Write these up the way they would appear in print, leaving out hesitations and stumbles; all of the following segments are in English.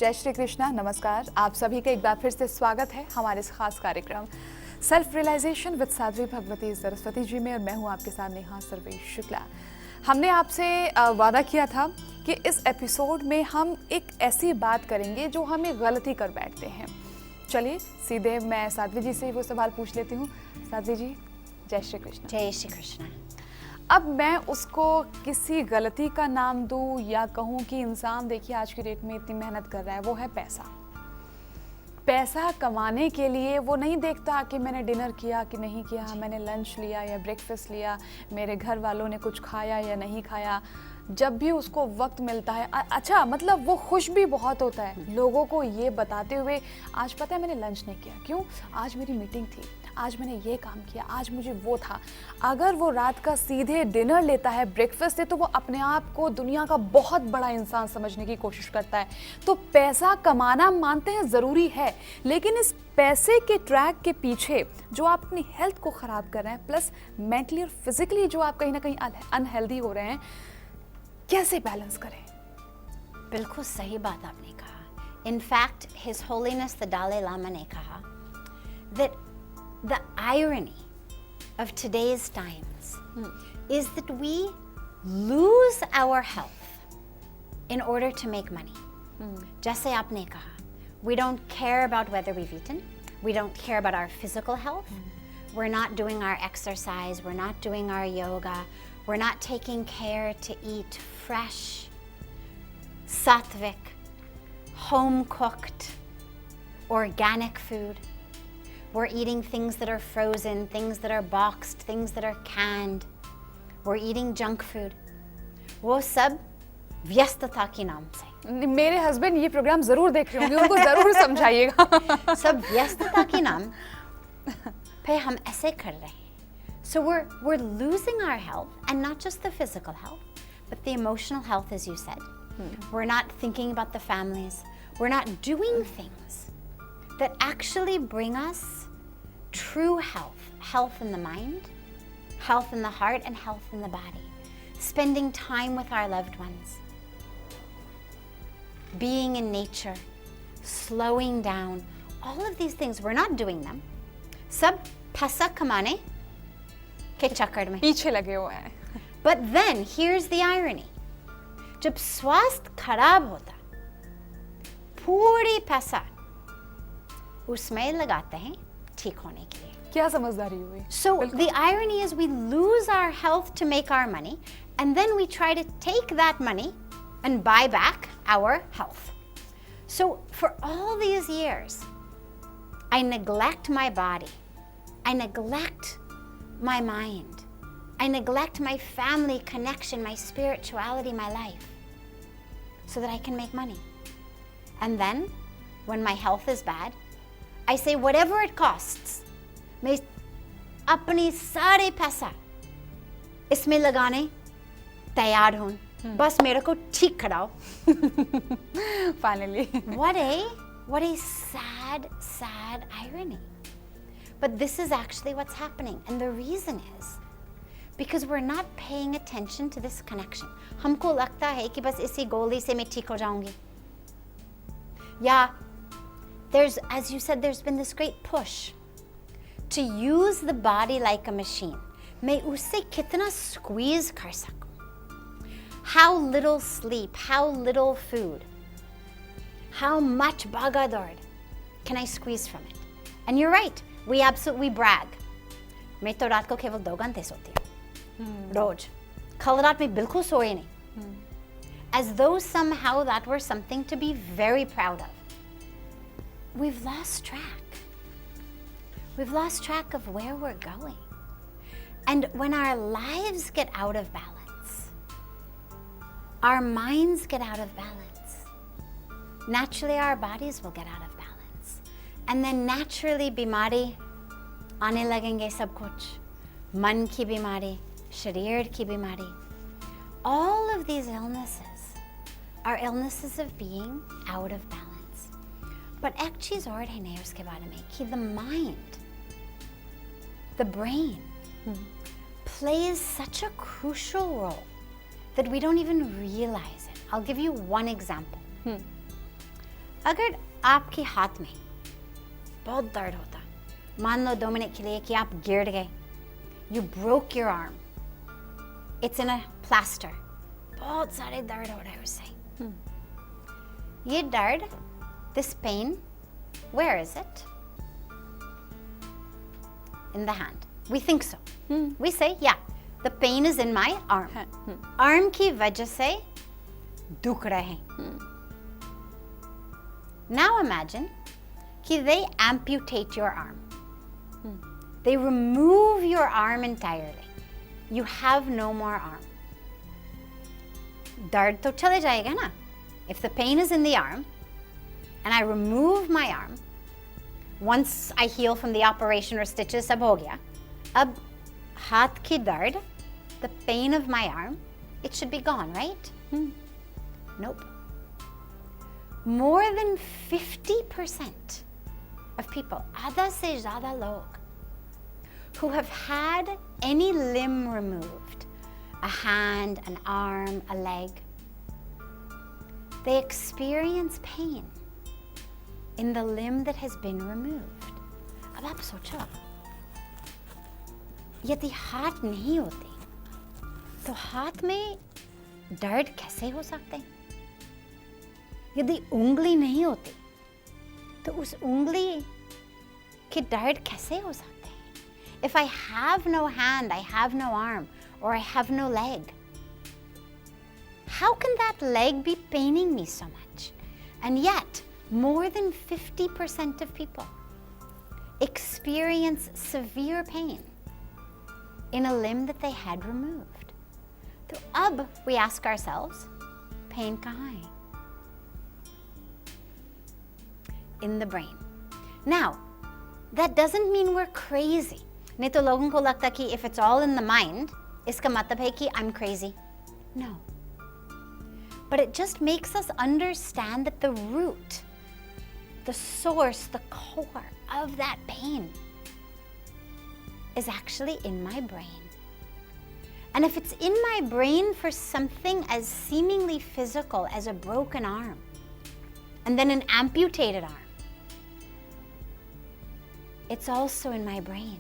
जय श्री कृष्णा, नमस्कार। आप सभी का एक बार फिर से स्वागत है हमारे इस खास कार्यक्रम self realisation with Sadhvi Bhagwati Saraswati ji में, और मैं हूं आपके साथ नेहा सर्वेश शुक्ला। हमने आपसे वादा किया था कि इस एपिसोड में हम एक ऐसी बात करेंगे जो हम एक गलती कर बैठते हैं। चलिए सीधे मैं साध्वी जी से वो सवाल पूछ लेती हूँ। साध्वी जी, जय श्री कृष्ण। जय श्री कृष्ण। अब मैं उसको किसी गलती का नाम दूं या कहूं कि इंसान देखिए आज की डेट में इतनी मेहनत कर रहा है, वो है पैसा। पैसा कमाने के लिए वो नहीं देखता कि मैंने डिनर किया कि नहीं किया, मैंने लंच लिया या ब्रेकफास्ट लिया, मेरे घर वालों ने कुछ खाया या नहीं खाया। जब भी उसको वक्त मिलता है, अच्छा मतलब वो खुश भी बहुत होता है लोगों को ये बताते हुए, आज पता है मैंने लंच नहीं किया, क्यों? आज मेरी मीटिंग थी, आज मैंने ये काम किया, आज मुझे वो था। अगर वो रात का सीधे डिनर लेता है ब्रेकफास्ट से, तो वो अपने आप को दुनिया का बहुत बड़ा इंसान समझने की कोशिश करता है। तो पैसा कमाना मानते हैं ज़रूरी है, लेकिन इस पैसे के ट्रैक के पीछे जो आप अपनी हेल्थ को ख़राब कर रहे हैं, प्लस मेंटली और फिजिकली जो आप कहीं ना कहीं अनहेल्दी हो रहे हैं, कैसे बैलेंस करें? बिल्कुल सही बात आपने कहा। In fact his holiness the Dalai Lama ने कहा that the irony of today's times is that we lose our health in order to make money. जैसे आपने कहा, we don't care about whether we've eaten, we don't care about our physical health, we're not doing our exercise, we're not doing our yoga, we're not taking care to eat fresh, sattvic, home-cooked, organic food. We're eating things that are frozen, things that are boxed, things that are canned. We're eating junk food. वो सब व्यस्तता के नाम से। मेरे husband ये programme जरूर देख रहे होंगे, उनको जरूर समझाइएगा। सब व्यस्तता के नाम पे हम ऐसे कर रहे हैं। So we're losing our health, and not just the physical health, but the emotional health, as you said. We're not thinking about the families. We're not doing things that actually bring us true health. Health in the mind, health in the heart, and health in the body. Spending time with our loved ones. Being in nature. Slowing down. All of these things, we're not doing them. सब पैसा कमाने के चक्कर में पीछे लगे हुए हैं। But then here's the irony. जब स्वास्थ्य खराब होता, पूरी पैसा उसमें लगाते हैं ठीक होने के लिए। क्या समझदारी हुई? So the irony is we lose our health to make our money, and then we try to take that money and buy back our health. So for all these years, I neglect my body. I neglect my mind. I neglect my family connection, my spirituality, my life, so that I can make money. And then, when my health is bad, I say whatever it costs, मैं अपनी सारे पैसा इसमें लगाने तैयार हूँ, बस मेरे को ठीक कराओ। Finally. What a sad irony. But this is actually what's happening, and the reason is because we're not paying attention to this connection. हमको लगता है कि बस इसी गोली से मैं ठीक हो जाऊंगी। Yeah, as you said, there's been this great push to use the body like a machine. मैं उससे कितना squeeze कर सकूं? How little sleep, how little food, how much bhagadod can I squeeze from it? And you're right. We brag. मैं तो रात को केवल 2 घंटे सोती हूँ रोज। कल रात में बिल्कुल सोई नहीं। As though somehow that were something to be very proud of. We've lost track. We've lost track of where we're going. And when our lives get out of balance, our minds get out of balance, naturally our bodies will get out of balance. And then naturally बीमारी आने लगेंगे सब कुछ, मन की बीमारी, शरीर की बीमारी. All of these illnesses are illnesses of being out of balance. But एक चीज़ और है नहीं उसके बारे में कि the mind, the brain plays such a crucial role that we don't even realize it. I'll give you one example. अगर आपके हाथ में बहुत दर्द होता, मान लो 2 मिनट के लिए कि आप गिर गए, you broke your arm, it's in a plaster, बहुत सारे दर्द हो रहे हैं उससे। ये दर्द, this pain, where is it? In the hand. We think so. We say, yeah, the pain is in my arm. Arm की वजह से दुख रहे हैं। Now imagine कि they amputate your arm. They remove your arm entirely. You have no more arm. दर्द तो चले जाएगा ना? If the pain is in the arm and I remove my arm, once I heal from the operation or stitches, सब हो गया. अब हाथ की दर्द, the pain of my arm, it should be gone, right? Nope. More than 50% of people, आधा से ज़्यादा लोग, who have had any limb removed, a hand, an arm, a leg, they experience pain in the limb that has been removed. अब आप सोचो, यदि हाथ नहीं होते तो हाथ में दर्द कैसे हो सकते हैं? यदि उंगली नहीं होती तो उस उंगली के दर्द कैसे हो सकते हैं? If I have no hand, I have no arm, or I have no leg, how can that leg be paining me so much? And yet, more than 50% of people experience severe pain in a limb that they had removed. So अब we ask ourselves, pain कहाँ है? In the brain. Now, that doesn't mean we're crazy. नहीं तो लोगों को लगता कि if it's all in the mind, इसका मतलब है कि I'm crazy. No. But it just makes us understand that the root, the source, the core of that pain is actually in my brain. And if it's in my brain for something as seemingly physical as a broken arm, and then an amputated arm, it's also in my brain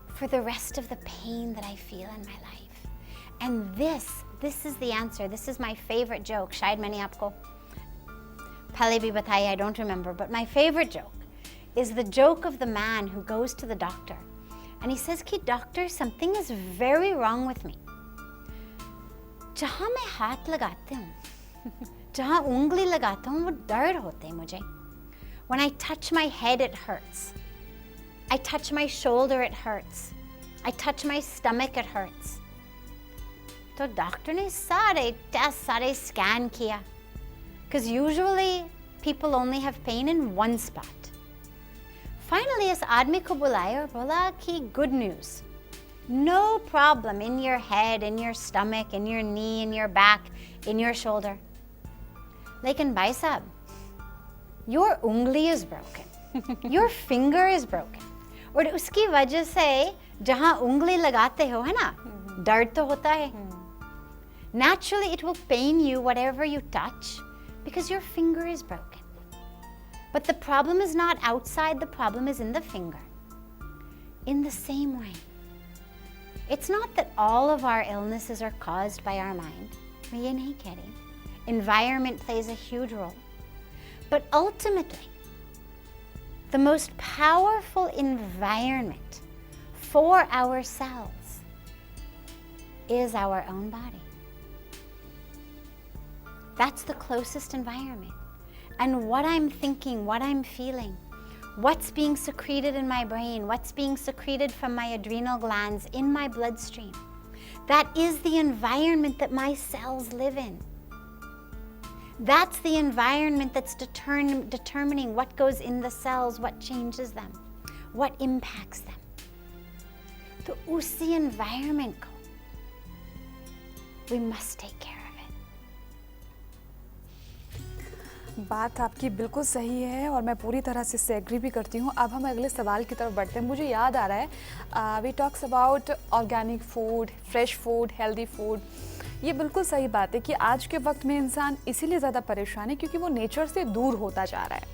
for the rest of the pain that I feel in my life. And this is the answer. This is my favorite joke. शायद मैंने आपको पहले भी बताई, I don't remember, but my favorite joke is the joke of the man who goes to the doctor and he says कि doctor, something is very wrong with me. जहाँ मैं हाथ लगाती हूँ, जहाँ उंगली लगाता हूँ, वो दर्द होते हैं मुझे. When I touch my head, it hurts. I touch my shoulder, it hurts. I touch my stomach, it hurts. तो डॉक्टर ने सारे टेस्ट, सारे स्कैन किया. Because usually people only have pain in one spot. Finally, इस आदमी को बुलाया और बोला कि good news. No problem in your head, in your stomach, in your knee, in your back, in your shoulder. लेकिन भाई साहब, your उंगली is broken. Your finger is broken. और उसकी वजह से जहाँ उंगली लगाते हो है ना, दर्द तो होता है. Naturally, it will pain you whatever you touch because your finger is broken. But the problem is not outside, the problem is in the finger. In the same way, it's not that all of our illnesses are caused by our mind. मैं ये नहीं कह रही. Environment plays a huge role. But ultimately, the most powerful environment for ourselves is our own body. That's the closest environment. And what I'm thinking, what I'm feeling, what's being secreted in my brain, what's being secreted from my adrenal glands in my bloodstream, that is the environment that my cells live in. That's the environment that's determining what goes in the cells, what changes them, what impacts them. तो उसी environment को, we must take care of it. बात आपकी बिल्कुल सही है और मैं पूरी तरह से इससे एग्री भी करती हूँ. अब हम अगले सवाल की तरफ बढ़ते हैं. मुझे याद आ रहा है, we talks about organic food, fresh food, healthy food. ये बिल्कुल सही बात है कि आज के वक्त में इंसान इसीलिए ज़्यादा परेशान है क्योंकि वो नेचर से दूर होता जा रहा है।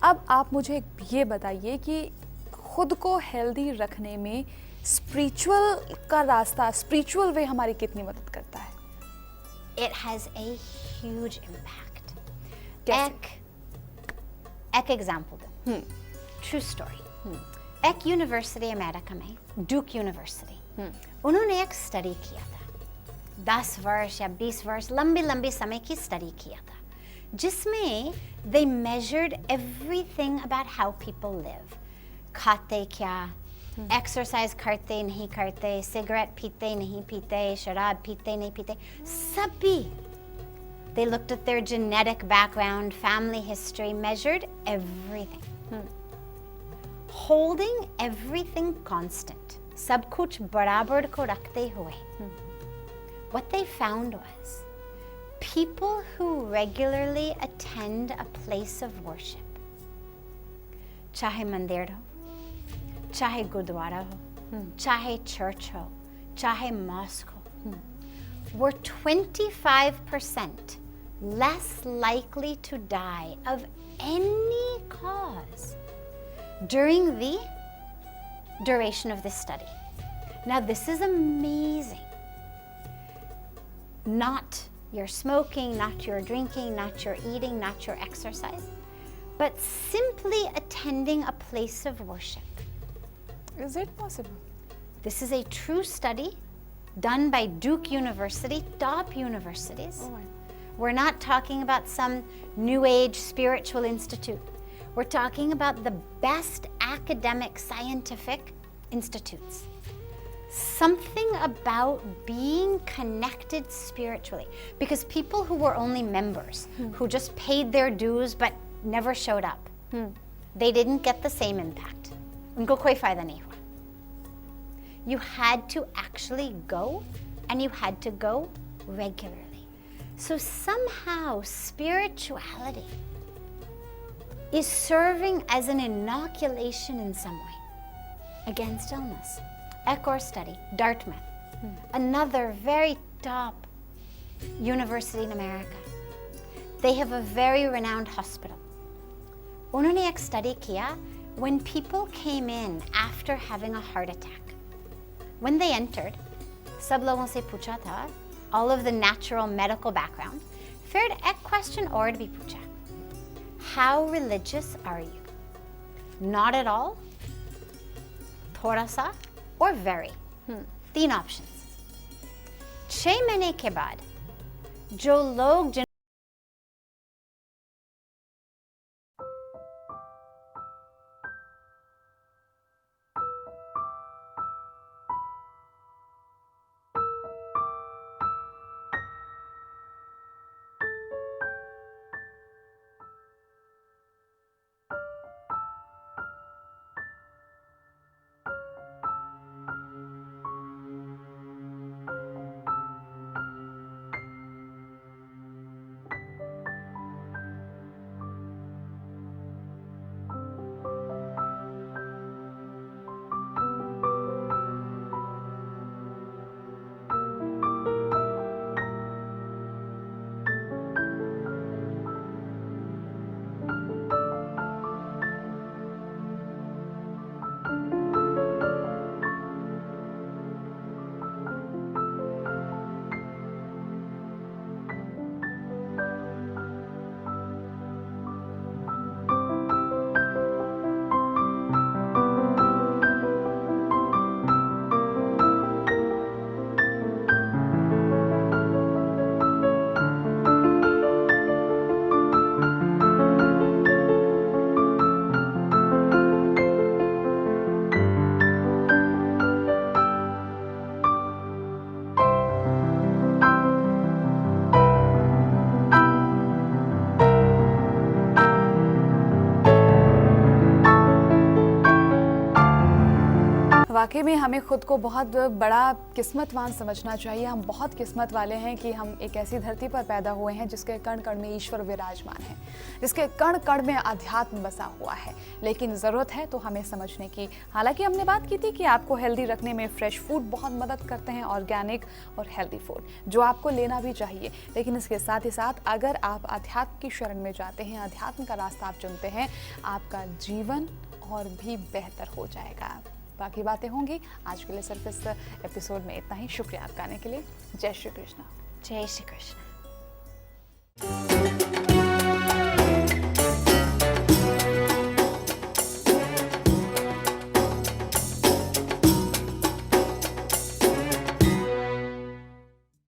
अब आप मुझे ये बताइए कि खुद को हेल्दी रखने में स्पिरिचुअल का रास्ता, स्पिरिचुअल वे हमारी कितनी मदद करता है? It has a huge impact. कैसे? एक एग्जाम्पल दो, ट्रू स्टोरी। एक यूनिवर्सिटी अमेरिका में, ड्यूक यूनिवर्सिटी, उन्होंने एक स्टडी किया था, 10 वर्ष या 20 वर्ष लंबी लंबी समय की स्टडी किया था, जिसमें they measured everything about how people live. खाते क्या, एक्सरसाइज करते नहीं करते, सिगरेट पीते नहीं पीते, शराब पीते नहीं पीते, सभी। They looked at their genetic background, family history, measured everything. Holding everything constant, सब कुछ बराबर को रखते हुए, what they found was people who regularly attend a place of worship, चाहे मंदिर हो, चाहे गुरुद्वारा हो, चाहे चर्च हो, चाहे मॉस्क हो, were 25% less likely to die of any cause during the duration of this study. Now this is amazing. Not your smoking, not your drinking, not your eating, not your exercise, but simply attending a place of worship. Is it possible? This is a true study done by Duke University, top universities. Oh my. We're not talking about some new age spiritual institute. We're talking about the best academic scientific institutes. Something about being connected spiritually. Because people who were only members, who just paid their dues but never showed up, they didn't get the same impact. उनको कोई फायदा नहीं हुआ. You had to actually go, and you had to go regularly. So somehow spirituality is serving as an inoculation in some way against illness. Ecor study, Dartmouth, another very top university in America. They have a very renowned hospital. उन्होंने एक study किया when people came in after having a heart attack. When they entered, सब लोगों से पूछा था, all of the natural medical background, फिर एक question और भी पूछा. How religious are you? Not at all, थोड़ा सा, or very. 3 options. 6 महीने के बाद जो लोग वाकई में हमें खुद को बहुत बड़ा किस्मतवान समझना चाहिए। हम बहुत किस्मत वाले हैं कि हम एक ऐसी धरती पर पैदा हुए हैं जिसके कण कण में ईश्वर विराजमान है, जिसके कण कण में अध्यात्म बसा हुआ है। लेकिन ज़रूरत है तो हमें समझने की। हालांकि हमने बात की थी कि आपको हेल्दी रखने में फ्रेश फूड बहुत मदद करते हैं, ऑर्गेनिक और हेल्दी फूड, जो आपको लेना भी चाहिए। लेकिन इसके साथ ही साथ अगर आप अध्यात्म की शरण में जाते हैं, अध्यात्म का रास्ता आप चुनते हैं, आपका जीवन और भी बेहतर हो जाएगा। बाकी बातें होंगी। आज के लिए सिर्फ इस एपिसोड में इतना ही। शुक्रिया आपका आने के लिए। जय श्री कृष्ण। जय श्री कृष्ण।